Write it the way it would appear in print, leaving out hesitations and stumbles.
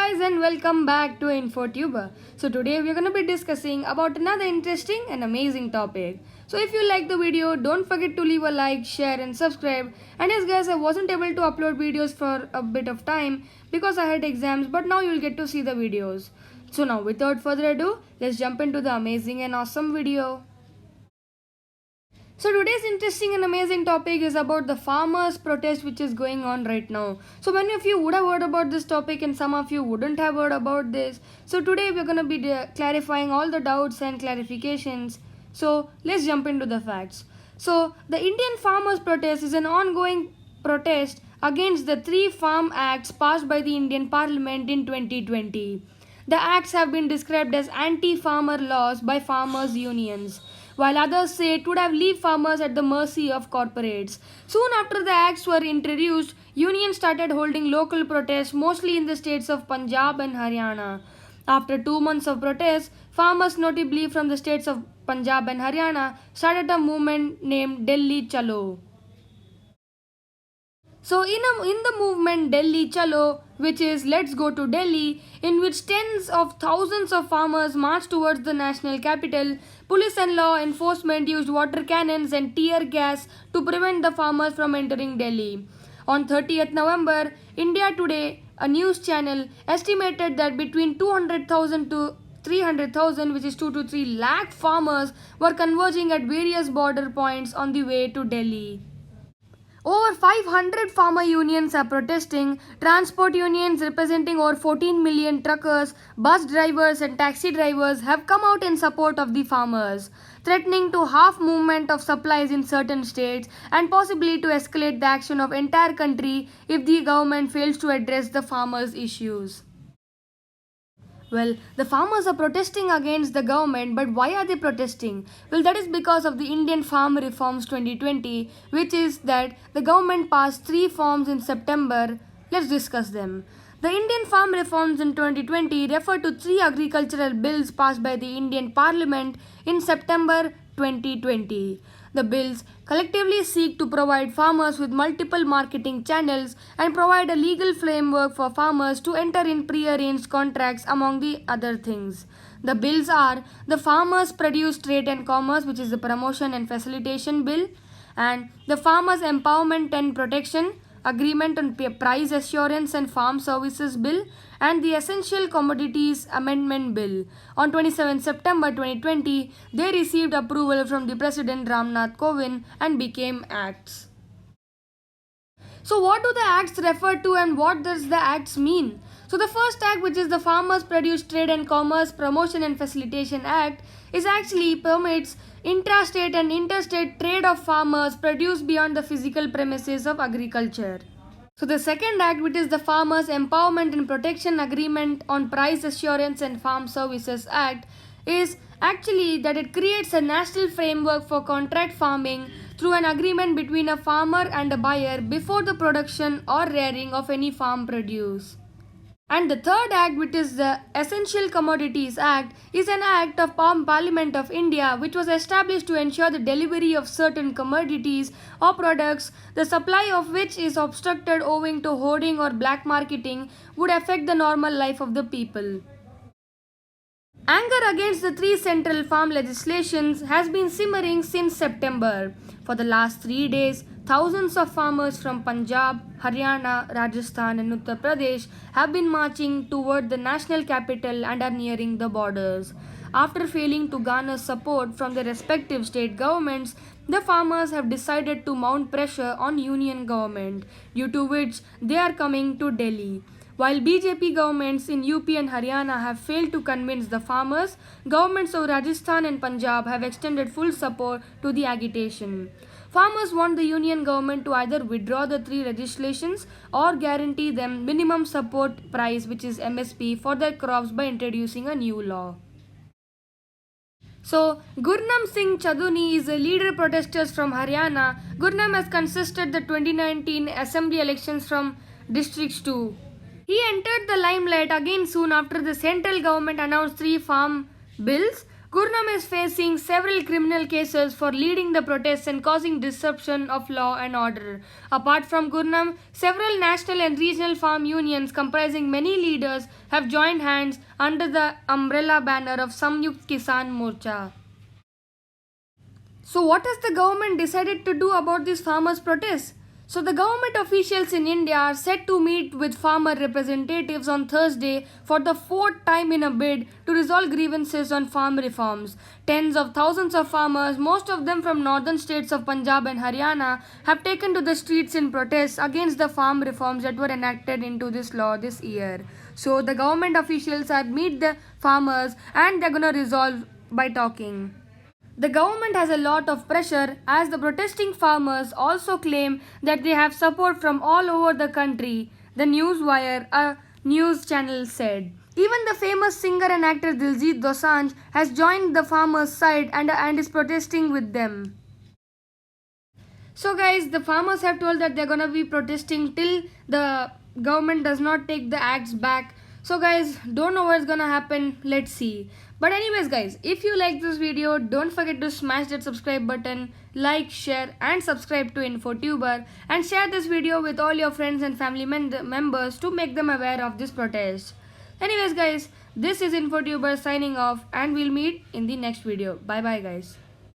guys and welcome back to InfoTuber. So today we are going to be discussing about another interesting and amazing topic. So if you like the video, don't forget to leave a like, share and subscribe. And yes guys, I wasn't able to upload videos for a bit of time because I had exams, but now you'll get to see the videos. So now without further ado, let's jump into the amazing and awesome video. So today's interesting and amazing topic is about the farmers protest which is going on right now. So many of you would have heard about this topic and some of you wouldn't have heard about this. So today we're going to be clarifying all the doubts and clarifications. So let's jump into the facts. So the Indian farmers protest is an ongoing protest against the three farm acts passed by the Indian Parliament in 2020. The acts have been described as anti-farmer laws by farmers' unions, while others say it would have left farmers at the mercy of corporates. Soon after the acts were introduced, unions started holding local protests mostly in the states of Punjab and Haryana. After 2 months of protests, farmers notably from the states of Punjab and Haryana started a movement named Delhi Chalo. So in the movement Delhi Chalo, which is Let's Go to Delhi, in which tens of thousands of farmers marched towards the national capital, police and law enforcement used water cannons and tear gas to prevent the farmers from entering Delhi. On 30th November, India Today, a news channel, estimated that between 200,000 to 300,000, which is 2 to 3 lakh farmers, were converging at various border points on the way to Delhi. Over 500 farmer unions are protesting. Transport unions representing over 14 million truckers, bus drivers and taxi drivers have come out in support of the farmers, threatening to halve movement of supplies in certain states and possibly to escalate the action of entire country if the government fails to address the farmers' issues. Well, the farmers are protesting against the government, but why are they protesting? Well, that is because of the Indian Farm Reforms 2020, which is that the government passed 3 forms in September. Let's discuss them. The Indian Farm Reforms in 2020 refer to 3 agricultural bills passed by the Indian Parliament in September 2020. The bills collectively seek to provide farmers with multiple marketing channels and provide a legal framework for farmers to enter in pre-arranged contracts among the other things. The bills are the Farmers Produce Trade and Commerce, which is the Promotion and Facilitation Bill, and the Farmers Empowerment and Protection Agreement on Price Assurance and Farm Services Bill, and the Essential Commodities Amendment Bill. On 27 September 2020, they received approval from the President Ramnath Kovind and became acts. So what do the acts refer to and what does the acts mean? So the first act, which is the Farmers Produce Trade and Commerce Promotion and Facilitation Act, is actually permits intrastate and interstate trade of farmers produce beyond the physical premises of agriculture. So the second act, which is the Farmers Empowerment and Protection Agreement on Price Assurance and Farm Services Act, is actually that it creates a national framework for contract farming through an agreement between a farmer and a buyer before the production or rearing of any farm produce. And the third act, which is the Essential Commodities Act, is an act of Parliament of India which was established to ensure the delivery of certain commodities or products, the supply of which is obstructed owing to hoarding or black marketing would affect the normal life of the people. Anger against the 3 central farm legislations has been simmering since September. For the last 3 days, thousands of farmers from Punjab, Haryana, Rajasthan and Uttar Pradesh have been marching toward the national capital and are nearing the borders. After failing to garner support from their respective state governments, the farmers have decided to mount pressure on union government, due to which they are coming to Delhi. While BJP governments in UP and Haryana have failed to convince the farmers, governments of Rajasthan and Punjab have extended full support to the agitation. Farmers want the union government to either withdraw the 3 legislations or guarantee them minimum support price, which is MSP, for their crops by introducing a new law. So, Gurnam Singh Chaduni is a leader protesters from Haryana. Gurnam has contested the 2019 assembly elections from districts 2. He entered the limelight again soon after the central government announced 3 farm bills Gurnam is facing several criminal cases for leading the protests and causing disruption of law and order. Apart from Gurnam, several national and regional farm unions comprising many leaders have joined hands under the umbrella banner of Samyukt Kisan Morcha. So what has the government decided to do about these farmers' protests? So the government officials in India are set to meet with farmer representatives on Thursday for the fourth time in a bid to resolve grievances on farm reforms. Tens of thousands of farmers, most of them from northern states of Punjab and Haryana, have taken to the streets in protest against the farm reforms that were enacted into this law this year. So the government officials are meet the farmers and they're gonna resolve by talking. The government has a lot of pressure as the protesting farmers also claim that they have support from all over the country, the Newswire, a news channel said. Even the famous singer and actor Diljit Dosanjh has joined the farmers' side and is protesting with them. So guys, the farmers have told that they're gonna be protesting till the government does not take the acts back. So guys, don't know what's gonna happen, let's see. But anyways guys, if you like this video, don't forget to smash that subscribe button, like, share and subscribe to InfoTuber and share this video with all your friends and family members to make them aware of this protest. Anyways guys, this is InfoTuber signing off and we'll meet in the next video. Bye bye guys.